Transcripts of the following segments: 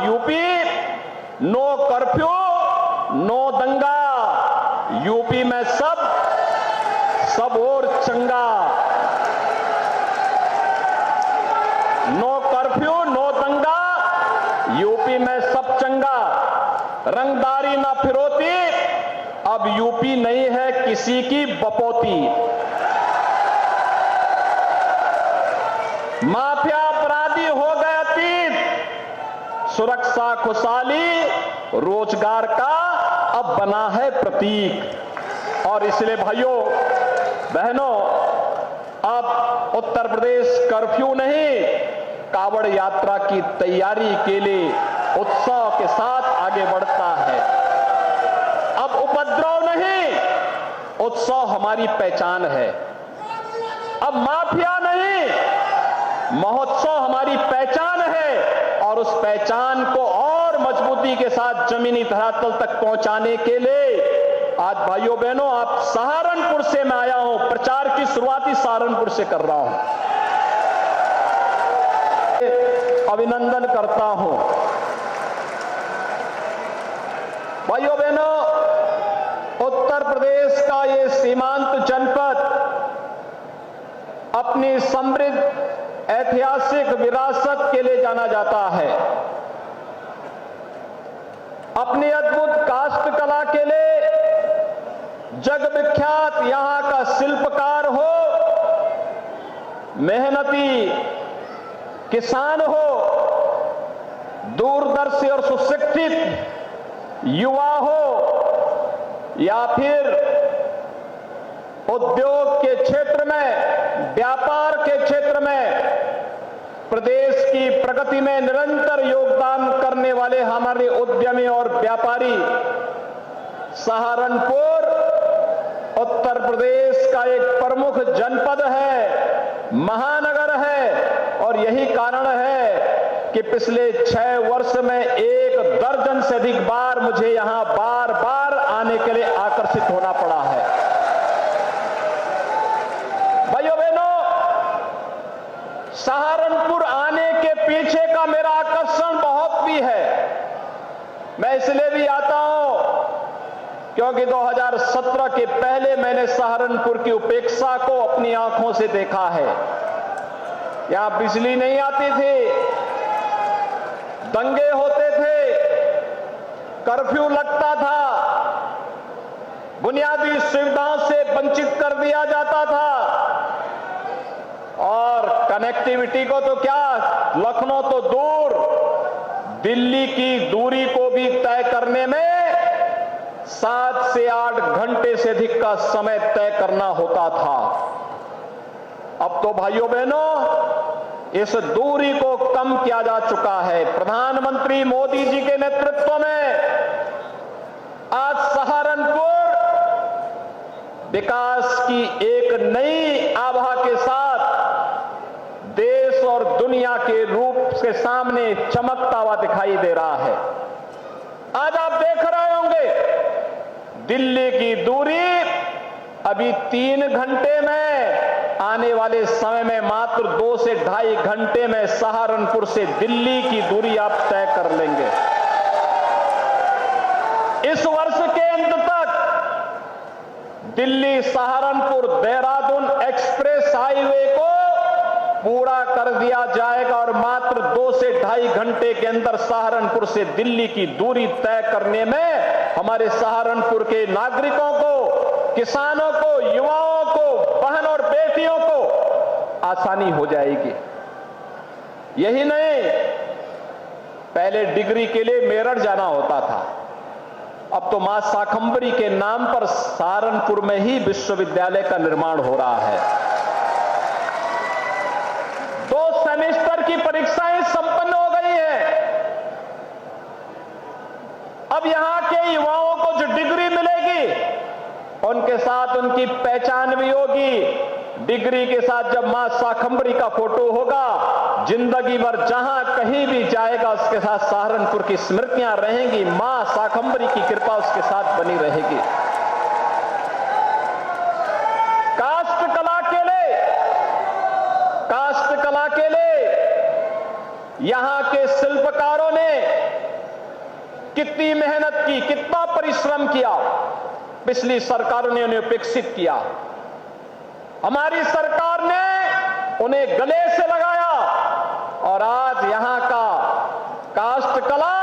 UP, no curfew, no दंगा। UP में सब और चंगा। नो कर्फ्यू, नो दंगा, यूपी में सब चंगा। रंगदारी ना फिरौती, अब यूपी नहीं है किसी की बपौती। माफिया अपराधी हो गए अतीत, सुरक्षा खुशहाली रोजगार का अब बना है प्रतीक। और इसलिए भाइयों बहनों, अब उत्तर प्रदेश कर्फ्यू नहीं, कावड़ यात्रा की तैयारी के लिए उत्साह के साथ आगे बढ़ता है। अब उपद्रव नहीं, उत्साह हमारी पहचान है। अब माफिया नहीं, महोत्सव हमारी पहचान है। और उस पहचान को और मजबूती के साथ जमीनी धरातल तक पहुंचाने के लिए आज भाइयों बहनों, आप सहारनपुर से मैं आया हूं, प्रचार की शुरुआत ही सहारनपुर से कर रहा हूं। अभिनंदन करता हूं भाइयों बहनों। उत्तर प्रदेश का ये सीमांत जनपद अपनी समृद्ध ऐतिहासिक विरासत के लिए जाना जाता है, अपनी अद्भुत काष्ठ कला के लिए जग विख्यात। यहां का शिल्पकार हो, मेहनती किसान हो, दूरदर्शी और सुशिक्षित युवा हो, या फिर उद्योग के क्षेत्र में, व्यापार के क्षेत्र में प्रदेश की प्रगति में निरंतर योगदान करने वाले हमारे उद्यमी और व्यापारी, सहारनपुर उत्तर प्रदेश का एक प्रमुख जनपद है, महानगर है। और यही कारण है कि पिछले 6 वर्ष में 1 दर्जन से अधिक बार मुझे यहां बार बार आने के लिए आकर्षित होना पड़ा है। भाइयों बहनों, सहारनपुर आने के पीछे का मेरा आकर्षण बहुत भी है। मैं इसलिए भी आता हूं क्योंकि 2017 के पहले मैंने सहारनपुर की उपेक्षा को अपनी आंखों से देखा है। यहां बिजली नहीं आती थी, दंगे होते थे, कर्फ्यू लगता था, बुनियादी सुविधाओं से वंचित कर दिया जाता था। और कनेक्टिविटी को तो क्या, लखनऊ तो दूर, दिल्ली की दूरी को भी तय करने में 7 से 8 घंटे से अधिक का समय तय करना होता था। अब तो भाइयों बहनों इस दूरी को कम किया जा चुका है। प्रधानमंत्री मोदी जी के नेतृत्व में आज सहारनपुर विकास की एक नई आभा के साथ देश और दुनिया के रूप के सामने चमकता हुआ दिखाई दे रहा है। आज आप देख रहे होंगे दिल्ली की दूरी अभी 3 घंटे में, आने वाले समय में मात्र 2 से 2.5 घंटे में सहारनपुर से दिल्ली की दूरी आप तय कर लेंगे। इस वर्ष के अंत तक दिल्ली सहारनपुर देहरादून एक्सप्रेस हाईवे को पूरा कर दिया जाएगा और मात्र 2 से 2.5 घंटे के अंदर सहारनपुर से दिल्ली की दूरी तय करने में हमारे सहारनपुर के नागरिकों को, किसानों को, युवाओं को, बहन और बेटियों को आसानी हो जाएगी। यही नहीं, पहले डिग्री के लिए मेरठ जाना होता था, अब तो मां शाकंभरी के नाम पर सहारनपुर में ही विश्वविद्यालय का निर्माण हो रहा है। 2 सेमेस्टर की परीक्षाएं संपन्न हो गई है। अब यहां के युवाओं को जो डिग्री मिलेगी उनके साथ उनकी पहचान भी होगी। डिग्री के साथ जब मां शाकंभरी का फोटो होगा, जिंदगी भर जहां कहीं भी जाएगा उसके साथ सहारनपुर की स्मृतियां रहेंगी, मां शाकंभरी की कृपा उसके साथ बनी रहेगी। काष्ठ कला के लिए यहां के शिल्पकारों ने कितनी मेहनत की, कितना परिश्रम किया, पिछली सरकारों ने उन्हें उपेक्षित किया। हमारी सरकार ने उन्हें गले से लगाया और आज यहां का काष्ठ कला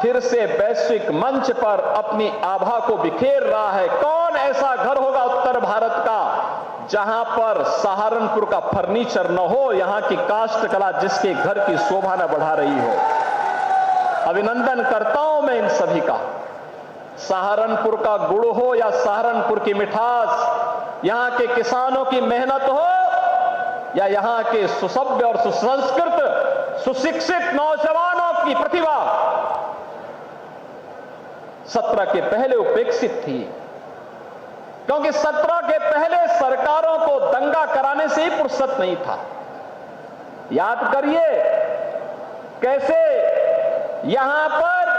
फिर से वैश्विक मंच पर अपनी आभा को बिखेर रहा है। कौन ऐसा घर होगा उत्तर भारत का जहां पर सहारनपुर का फर्नीचर न हो, यहां की काष्ठ कला जिसके घर की शोभा न बढ़ा रही हो। अभिनंदन करता हूं मैं इन सभी का। सहारनपुर का गुड़ हो या सहारनपुर की मिठास, यहां के किसानों की मेहनत हो या यहां के सुसभ्य और सुसंस्कृत सुशिक्षित नौजवानों की प्रतिभा 17 के पहले उपेक्षित थी, क्योंकि 17 के पहले सरकारों को दंगा कराने से ही फुर्सत नहीं था। याद करिए कैसे यहां पर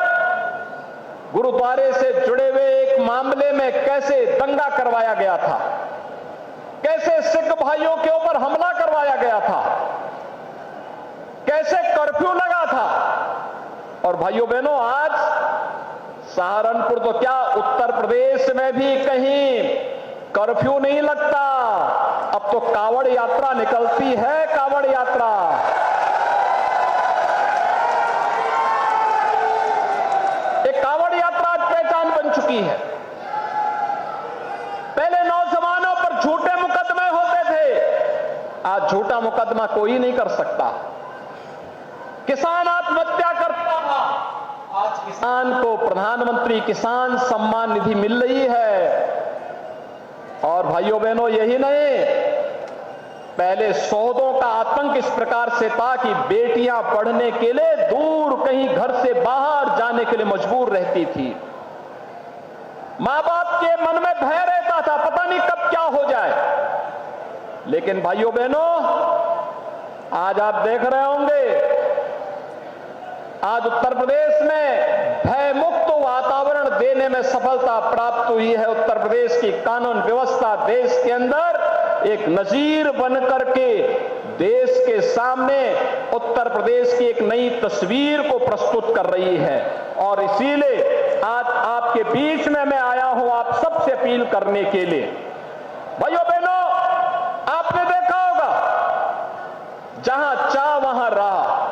गुरुद्वारे से जुड़े हुए एक मामले में कैसे दंगा करवाया गया था, कैसे सिख भाइयों के ऊपर हमला करवाया गया था, कैसे कर्फ्यू लगा था। और भाइयों बहनों, आज सहारनपुर तो क्या, उत्तर प्रदेश में भी कहीं कर्फ्यू नहीं लगता। अब तो कावड़ यात्रा निकलती है, कावड़ यात्रा। एक कावड़ यात्रा आज पहचान बन चुकी है। पहले नौजवानों पर झूठे मुकदमे होते थे, आज झूठा मुकदमा कोई नहीं कर सकता। किसान आत्महत्या करता था, आज किसान को प्रधानमंत्री किसान सम्मान निधि मिल रही है। और भाइयों बहनों, यही नहीं, पहले सौदों का आतंक इस प्रकार से था कि बेटियां पढ़ने के लिए दूर कहीं घर से बाहर जाने के लिए मजबूर रहती थी। मां बाप के मन में भय रहता था, पता नहीं कब क्या हो जाए। लेकिन भाइयों बहनों, आज आप देख रहे होंगे, आज उत्तर प्रदेश में भय मुक्त वातावरण देने में सफलता प्राप्त हुई है। उत्तर प्रदेश की कानून व्यवस्था देश के अंदर एक नजीर बनकर के देश के सामने उत्तर प्रदेश की एक नई तस्वीर को प्रस्तुत कर रही है। और इसीलिए आज आपके बीच में मैं आया हूं आप सबसे अपील करने के लिए। भाइयों बहनों, आपने देखा होगा जहां चाह वहां राह,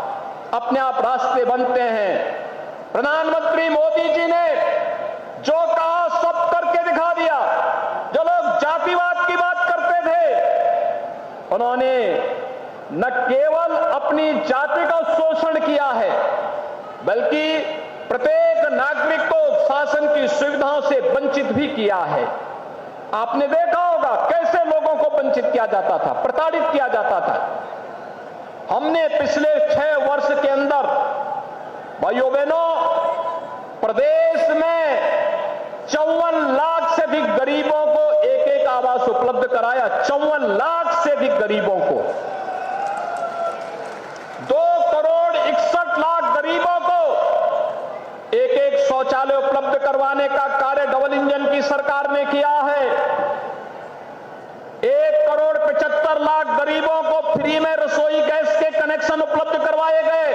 अपने आप रास्ते बनते हैं। प्रधानमंत्री मोदी जी ने जो कहा सब करके दिखा दिया। जो लोग जातिवाद की बात करते थे, उन्होंने न केवल अपनी जाति का शोषण किया है, बल्कि प्रत्येक नागरिक को शासन की सुविधाओं से वंचित भी किया है। आपने देखा होगा कैसे लोगों को वंचित किया जाता था, प्रताड़ित किया जाता था। हमने पिछले 6 वर्ष के अंदर भाइयों बहनों प्रदेश में 54 लाख से अधिक गरीबों को एक आवास उपलब्ध कराया। 54 लाख से अधिक गरीबों को, 2 करोड़ 61 लाख गरीबों को एक शौचालय उपलब्ध करवाने का कार्य डबल इंजन की सरकार ने किया है। 1 करोड़ 75 लाख गरीबों को फ्री में रसोई गैस के कनेक्शन उपलब्ध करवाए गए।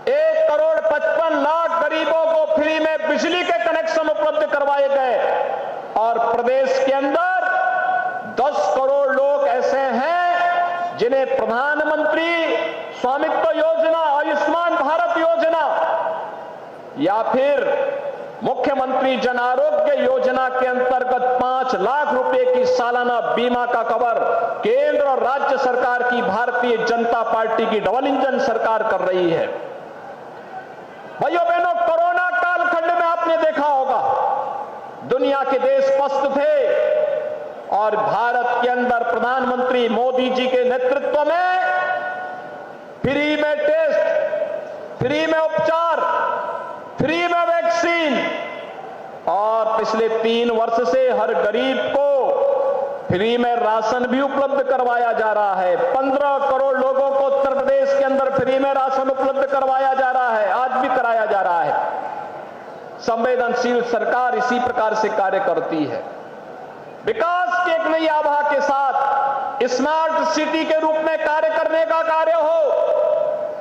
1 करोड़ 55 लाख गरीबों को फ्री में बिजली के कनेक्शन उपलब्ध करवाए गए। और प्रदेश के अंदर 10 करोड़ लोग ऐसे हैं जिन्हें प्रधानमंत्री स्वामित्व योजना, आयुष्मान भारत योजना या फिर मुख्यमंत्री जन आरोग्य योजना के अंतर्गत 5 लाख रुपए की सालाना बीमा का कवर केंद्र और राज्य सरकार की भारतीय जनता पार्टी की डबल इंजन सरकार कर रही है। भाइयों बहनों, कोरोना कालखंड में आपने देखा होगा दुनिया के देश पस्त थे और भारत के अंदर प्रधानमंत्री मोदी जी के नेतृत्व में फ्री में टेस्ट, फ्री में उपचार, फ्री में वैक्सीन और पिछले 3 वर्ष से हर गरीब को फ्री में राशन भी उपलब्ध करवाया जा रहा है। 15 करोड़ लोगों को उत्तर प्रदेश के अंदर फ्री में राशन उपलब्ध करवाया जा रहा है, आज भी कराया जा रहा है। संवेदनशील सरकार इसी प्रकार से कार्य करती है। विकास की एक नई आभा के साथ स्मार्ट सिटी के रूप में कार्य करने का कार्य हो,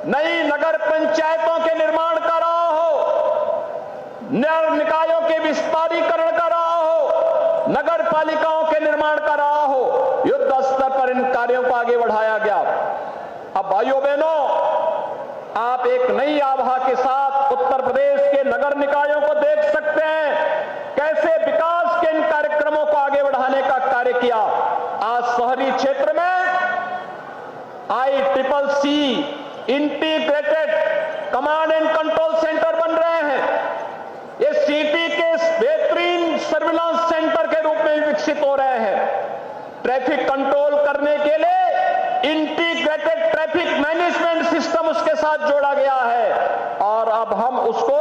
नई नगर पंचायतों के निर्माण का रहा हो, मेयर निकायों के विस्तारीकरण का रहा हो, नगर पालिकाओं के निर्माण का रहा हो, युद्ध स्तर पर इन कार्यों को आगे बढ़ाया गया। अब भाइयों बहनों, आप एक नई आभा के साथ उत्तर प्रदेश के नगर निकायों को देख सकते हैं, कैसे विकास के इन कार्यक्रमों को आगे बढ़ाने का कार्य किया। आज शहरी क्षेत्र में ICCC integrated command and control centre बन रहे हैं। ये सिटी के बेहतरीन सर्विलांस सेंटर के रूप में विकसित हो रहे हैं। ट्रैफिक कंट्रोल करने के लिए इंटीग्रेटेड ट्रैफिक मैनेजमेंट सिस्टम उसके साथ जोड़ा गया है और अब हम उसको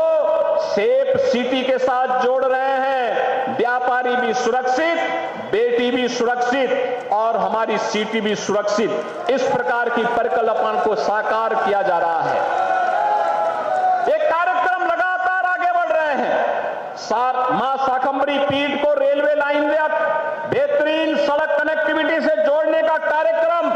सेफ सिटी के साथ जोड़ रहे हैं। व्यापारी भी सुरक्षित, बेटी भी सुरक्षित और हमारी सिटी भी सुरक्षित, इस प्रकार की परिकल्पना को साकार किया जा रहा है। ये कार्यक्रम लगातार आगे बढ़ रहे हैं। मां शाकंभरी पीठ को रेलवे लाइन या बेहतरीन सड़क कनेक्टिविटी से जोड़ने का कार्यक्रम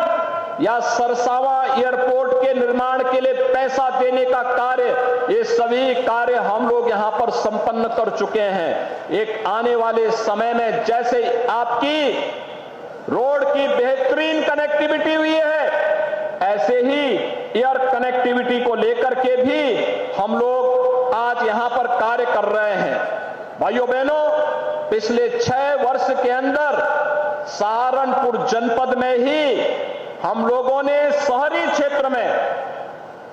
या सरसावा एयरपोर्ट के निर्माण के लिए पैसा देने का कार्य, ये सभी कार्य हम लोग यहां पर संपन्न कर चुके हैं। एक आने वाले समय में जैसे आपकी रोड की बेहतरीन कनेक्टिविटी हुई है, ऐसे ही एयर कनेक्टिविटी को लेकर के भी हम लोग आज यहां पर कार्य कर रहे हैं। भाइयों बहनों, पिछले 6 वर्ष के अंदर सहारनपुर जनपद में ही हम लोगों ने शहरी क्षेत्र में,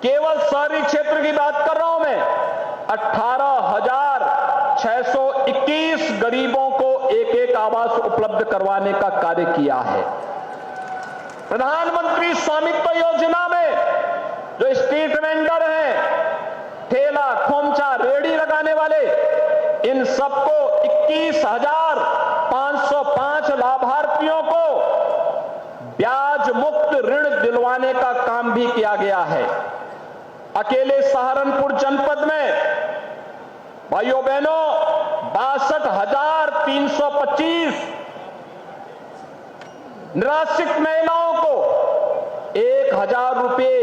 केवल शहरी क्षेत्र की बात कर रहा हूं मैं, 18,621 गरीबों को एक आवास उपलब्ध करवाने का कार्य किया है। प्रधानमंत्री स्वामित्व योजना में जो स्ट्रीट वेंडर हैं, ठेला खोमचा रेहड़ी लगाने वाले, इन सबको 21,505 लाभार्थियों को ब्याज मुक्त ऋण दिलवाने का काम भी किया गया है। अकेले सहारनपुर जनपद में भाइयों बहनों 62,325 निराश्रित महिलाओं को 1,000 रुपए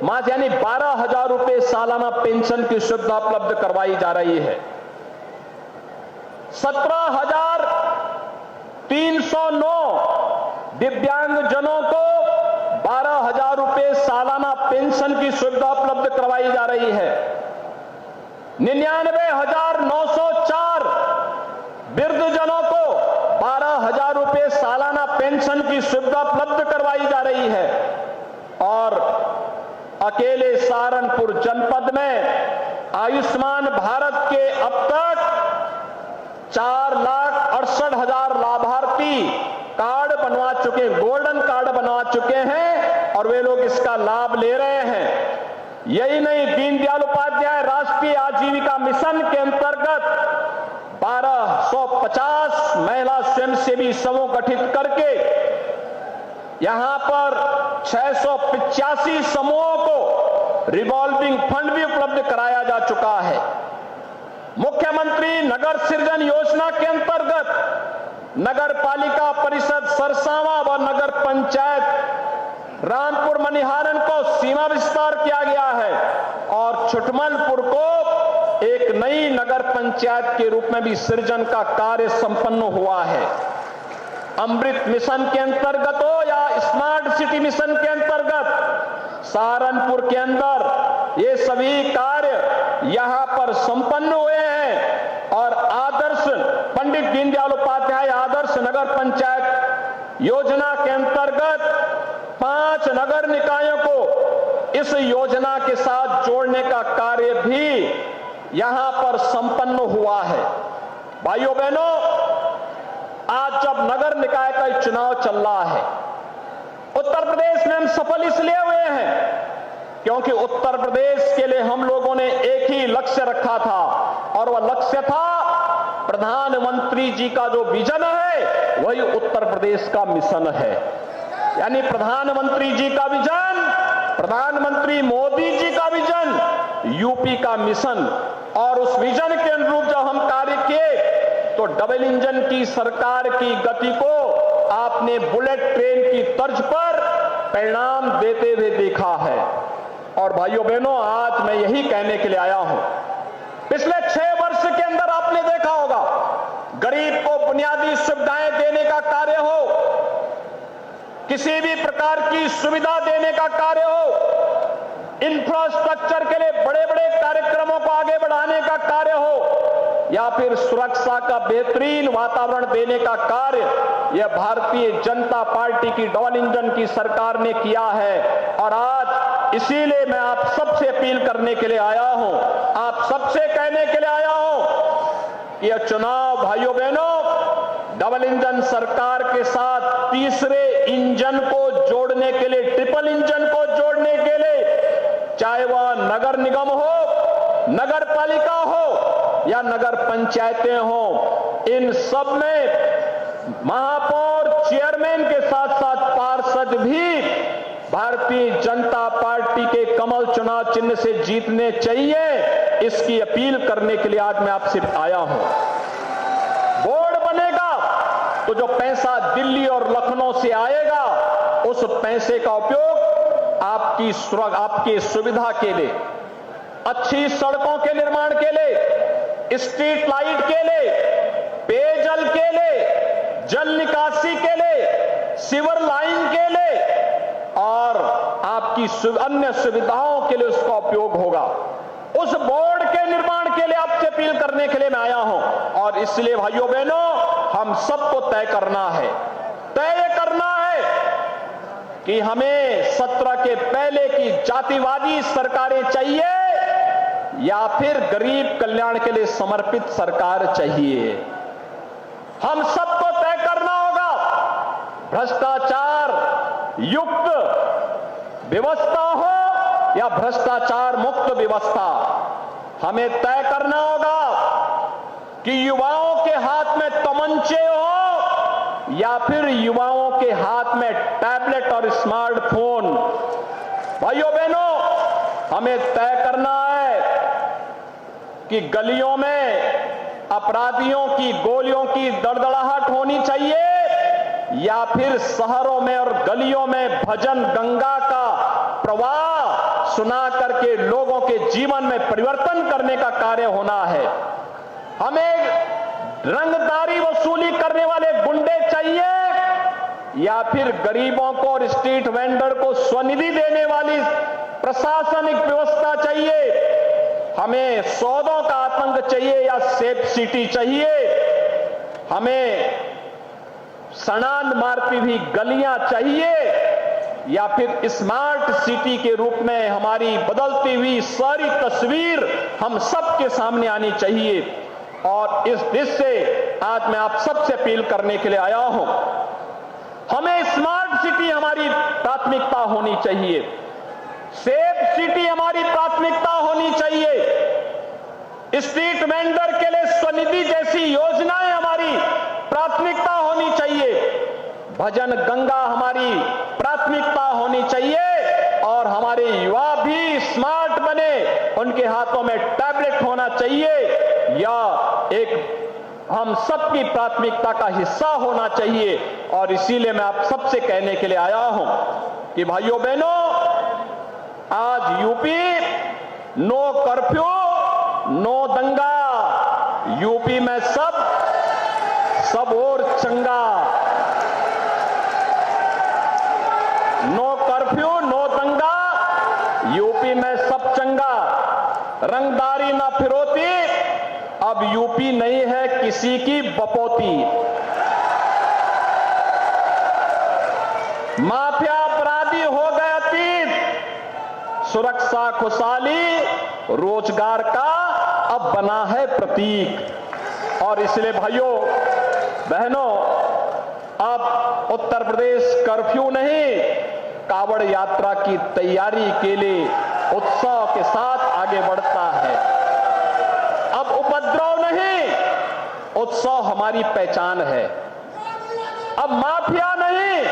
मास यानी 12,000 रुपए सालाना पेंशन की सुविधा उपलब्ध करवाई जा रही है। 17,309 दिव्यांगजनों को 12,000 रुपए सालाना पेंशन की सुविधा उपलब्ध करवाई जा रही है। 99,904 वृद्धजनों को 12,000 रुपए सालाना पेंशन की सुविधा उपलब्ध करवाई जा रही है। और अकेले सहारनपुर जनपद में आयुष्मान भारत के अब तक 4,68,000 लाभार्थी कार्ड बनवा चुके, गोल्डन कार्ड बनवा चुके हैं और वे लोग इसका लाभ ले रहे हैं। यही नहीं, दीनदयाल उपाध्याय राष्ट्रीय आजीविका मिशन के अंतर्गत 1250 महिला स्वयंसेवी समूह गठित करके यहां पर 685 समूहों को रिवॉल्विंग फंड भी उपलब्ध कराया जा चुका है। मुख्यमंत्री नगर सृजन योजना के अंतर्गत नगर पालिका परिषद सरसावा व नगर पंचायत रामपुर मनिहारन को सीमा विस्तार किया गया है और छुटमलपुर को एक नई नगर पंचायत के रूप में भी सृजन का कार्य संपन्न हुआ है। अमृत मिशन के अंतर्गत हो या स्मार्ट सिटी मिशन के अंतर्गत सहारनपुर के अंदर ये सभी कार्य यहां पर संपन्न हुए हैं और आदर्श पंडित दीनदयाल उपाध्याय आदर्श नगर पंचायत योजना के अंतर्गत 5 नगर निकायों को इस योजना के साथ जोड़ने का कार्य भी यहां पर संपन्न हुआ है। भाइयों बहनों, आज जब नगर निकाय का चुनाव चल रहा है, उत्तर प्रदेश में हम सफल इसलिए हुए हैं क्योंकि उत्तर प्रदेश के लिए हम लोगों ने एक ही लक्ष्य रखा था और वह लक्ष्य था प्रधानमंत्री जी का जो विजन है वही उत्तर प्रदेश का मिशन है। यानी प्रधानमंत्री जी का विजन, प्रधानमंत्री मोदी जी का विजन, यूपी का मिशन। और उस विजन के अनुरूप जब हम कार्य किए तो डबल इंजन की सरकार की गति को आपने बुलेट ट्रेन की तर्ज पर परिणाम देते हुए देखा है। और भाइयों बहनों, आज मैं यही कहने के लिए आया हूं, पिछले 6 वर्ष के अंदर आपने देखा होगा, गरीब को बुनियादी सुविधाएं देने का कार्य हो, किसी भी प्रकार की सुविधा देने का कार्य हो, इंफ्रास्ट्रक्चर के लिए बड़े बड़े कार्यक्रमों को आगे बढ़ाने का कार्य हो, या फिर सुरक्षा का बेहतरीन वातावरण देने का कार्य, यह भारतीय जनता पार्टी की डबल इंजन की सरकार ने किया है। और आज इसीलिए मैं आप सबसे अपील करने के लिए आया हूं, आप सबसे कहने के लिए आया हूं कि यह चुनाव भाइयों बहनों डबल इंजन सरकार के साथ तीसरे इंजन को जोड़ने के लिए, ट्रिपल इंजन को जोड़ने के लिए, चाहे वह नगर निगम हो, नगर पालिका हो या नगर पंचायतें हो, इन सब में महापौर चेयरमैन के साथ साथ पार्षद भी भारतीय जनता पार्टी के कमल चुनाव चिन्ह से जीतने चाहिए। इसकी अपील करने के लिए आज मैं आपसे आया हूं। बोर्ड बनेगा तो जो पैसा दिल्ली और लखनऊ से आएगा, उस पैसे का उपयोग आपकी सुविधा के लिए, अच्छी सड़कों के निर्माण के लिए, स्ट्रीट लाइट के लिए, पेयजल के लिए, जल निकासी के लिए, सीवर लाइन के लिए और आपकी अन्य सुविधाओं के लिए उसका उपयोग होगा। उस बोर्ड के निर्माण के लिए आपसे अपील करने के लिए मैं आया हूं। और इसलिए भाइयों बहनों, हम सबको तय करना है कि हमें 17 के पहले की जातिवादी सरकारें चाहिए या फिर गरीब कल्याण के लिए समर्पित सरकार चाहिए। हम सबको तय करना होगा। भ्रष्टाचार युक्त व्यवस्था हो या भ्रष्टाचार मुक्त व्यवस्था, हमें तय करना होगा कि युवाओं के हाथ में तमंचे हो या फिर युवाओं के हाथ में टैबलेट और स्मार्टफोन। भाइयों बहनों, हमें तय करना है कि गलियों में अपराधियों की गोलियों की दड़दड़ाहट होनी चाहिए या फिर शहरों में और गलियों में भजन गंगा का प्रवाह सुना करके लोगों के जीवन में परिवर्तन करने का कार्य होना है। हमें रंगदारी वसूली करने वाले गुंडे चाहिए या फिर गरीबों को और स्ट्रीट वेंडर को स्वनिधि देने वाली प्रशासनिक व्यवस्था चाहिए। हमें सौदों का आतंक चाहिए या सेफ सिटी चाहिए। हमें सड़ांध मारती हुई गलियां चाहिए या फिर स्मार्ट सिटी के रूप में हमारी बदलती हुई सारी तस्वीर हम सबके सामने आनी चाहिए। और इस दृष्टि से आज मैं आप सबसे अपील करने के लिए आया हूं। हमें स्मार्ट सिटी हमारी प्राथमिकता होनी चाहिए, सेफ सिटी हमारी प्राथमिकता होनी चाहिए, स्ट्रीट वेंडर के लिए स्वनिधि जैसी योजनाएं हमारी प्राथमिकता होनी चाहिए, भजन गंगा हमारी प्राथमिकता होनी चाहिए और हमारे युवा भी स्मार्ट बने, उनके हाथों में टैबलेट होना चाहिए या एक हम सबकी प्राथमिकता का हिस्सा होना चाहिए। और इसीलिए मैं आप सबसे कहने के लिए आया हूं कि भाइयों बहनों, आज यूपी नो कर्फ्यू नो दंगा, यूपी में सब और चंगा। नो कर्फ्यू नो दंगा, यूपी में सब चंगा। रंगदारी ना फिरौती, अब यूपी नहीं है किसी की बपौती। माफिया अपराधी हो गए अतीत, सुरक्षा खुशहाली रोजगार का अब बना है प्रतीक। और इसलिए भाइयों बहनों, अब उत्तर प्रदेश कर्फ्यू नहीं, कावड़ यात्रा की तैयारी के लिए उत्साह के साथ आगे बढ़ता है। अब उपद्रव नहीं, उत्सव हमारी पहचान है। अब माफिया नहीं,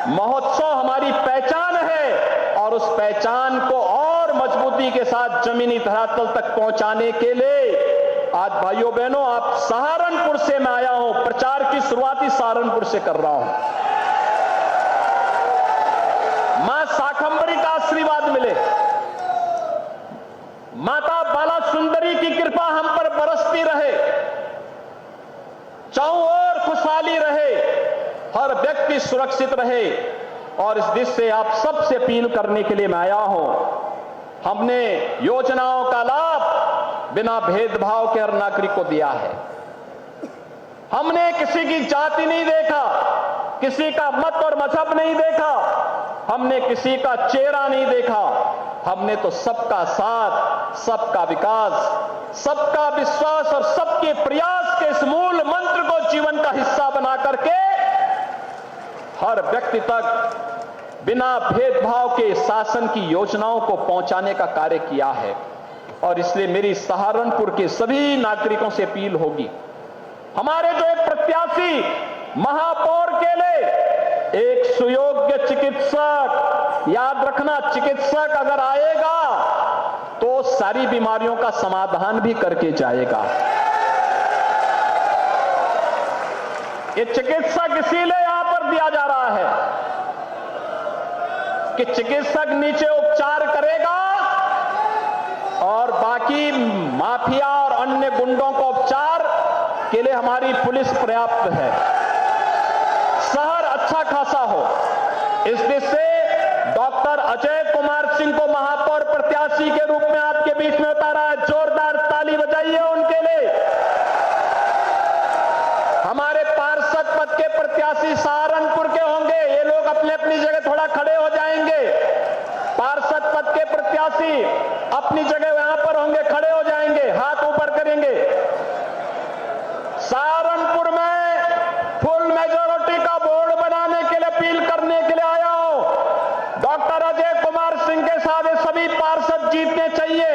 महोत्सव हमारी पहचान है। और उस पहचान को और मजबूती के साथ जमीनी धरातल तक पहुंचाने के लिए आज भाइयों बहनों, आप सहारनपुर से मैं आया हूं, प्रचार की शुरुआत ही सहारनपुर से कर रहा हूं। मां शाकंभरी का आशीर्वाद मिले, माता बाला सुंदरी की कृपा हम पर बरसती रहे। व्यक्ति सुरक्षित रहे, और इस दृष्टि से आप सबसे अपील करने के लिए मैं आया हूं। हमने योजनाओं का लाभ बिना भेदभाव के हर नागरिक को दिया है। हमने किसी की जाति नहीं देखा, किसी का मत और मजहब नहीं देखा, हमने किसी का चेहरा नहीं देखा। हमने तो सबका साथ, सबका विकास, सबका विश्वास और सबके प्रयास के इस मूल मंत्र को जीवन का हिस्सा बना करके हर व्यक्ति तक बिना भेदभाव के शासन की योजनाओं को पहुंचाने का कार्य किया है। और इसलिए मेरी सहारनपुर के सभी नागरिकों से अपील होगी, हमारे जो एक प्रत्याशी महापौर के लिए एक सुयोग्य चिकित्सक, याद रखना चिकित्सक अगर आएगा तो सारी बीमारियों का समाधान भी करके जाएगा। ये चिकित्सक इसीलिए यहां पर दिया जा रहा है कि चिकित्सक नीचे उपचार करेगा और बाकी माफिया और अन्य गुंडों को उपचार के लिए हमारी पुलिस पर्याप्त है। शहर अच्छा खासा हो, इस दृष्टि से डॉक्टर अजय कुमार सिंह को महापौर प्रत्याशी के रूप में आपके बीच में उतारा है। जोरदार ताली बजाइए उनके लिए। हमारे पार्षद पद के प्रत्याशी सहारनपुर के होंगे, ये लोग अपनी अपनी जगह थोड़ा खड़े हो जाएंगे। पार्षद पद के प्रत्याशी अपनी जगह यहां पर होंगे, खड़े हो जाएंगे, हाथ ऊपर करेंगे। सहारनपुर में फुल मेजॉरिटी का बोर्ड बनाने के लिए अपील करने के लिए आया हूं। डॉक्टर अजय कुमार सिंह के साथ ये सभी पार्षद जीतने चाहिए।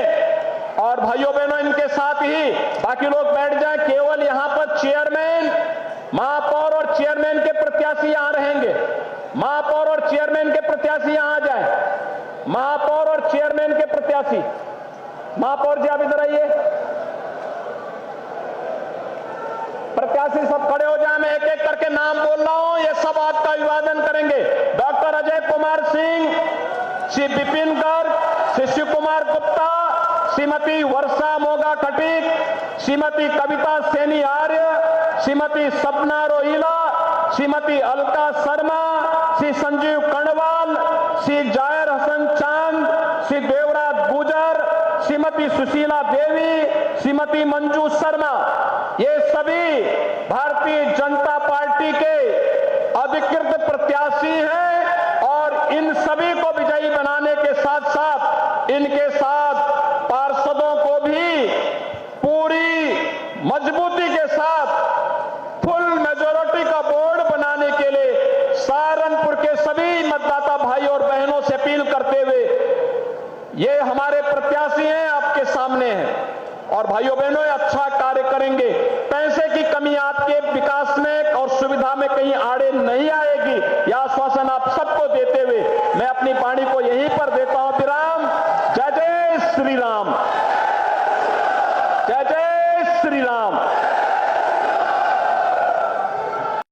और भाइयों बहनों, इनके साथ ही बाकी लोग बैठ जाएं। केवल यहां पर चेयरमैन, महापौर और चेयरमैन के प्रत्याशी यहां रहेंगे। महापौर और चेयरमैन के प्रत्याशी यहां आ जाए। महापौर और चेयरमैन के प्रत्याशी, महापौर जी आप इधर आइए। प्रत्याशी सब खड़े हो जाए, मैं एक एक करके नाम बोल रहा हूं, ये सब आपका अभिवादन करेंगे। डॉक्टर अजय कुमार सिंह, श्री विपिन गर्ग, श्री शिव कुमार गुप्ता, श्रीमती वर्षा मोगा खटीक, श्रीमती कविता सैनी आर्य, श्रीमती सपना रोहिला, श्रीमती अलका शर्मा, श्री संजीव कर्णवाल, श्री जायर हसन चांद, श्री देवराज गुजर, श्रीमती सुशीला देवी, श्रीमती मंजू शर्मा, ये सभी भारतीय जनता पार्टी के अधिकृत प्रत्याशी हैं। और इन सभी को विजयी बनाने के साथ साथ इनके साथ पार्षदों को भी पूरी मजबूती के साथ फुल मेजॉरिटी का बोर्ड बनाने के लिए सहारनपुर के सभी मतदाता भाई और बहनों से अपील करते हुए, ये हमारे प्रत्याशी हैं, आपके सामने हैं। और भाइयों बहनों, ये अच्छा कार्य करेंगे। पैसे की कमी आपके विकास में और सुविधा में कहीं आड़े नहीं आएगी, यह आश्वासन आप सबको देते हुए मैं अपनी वाणी को यहीं पर देता हूं। विराम। जय जय श्री राम, जय जय श्री राम।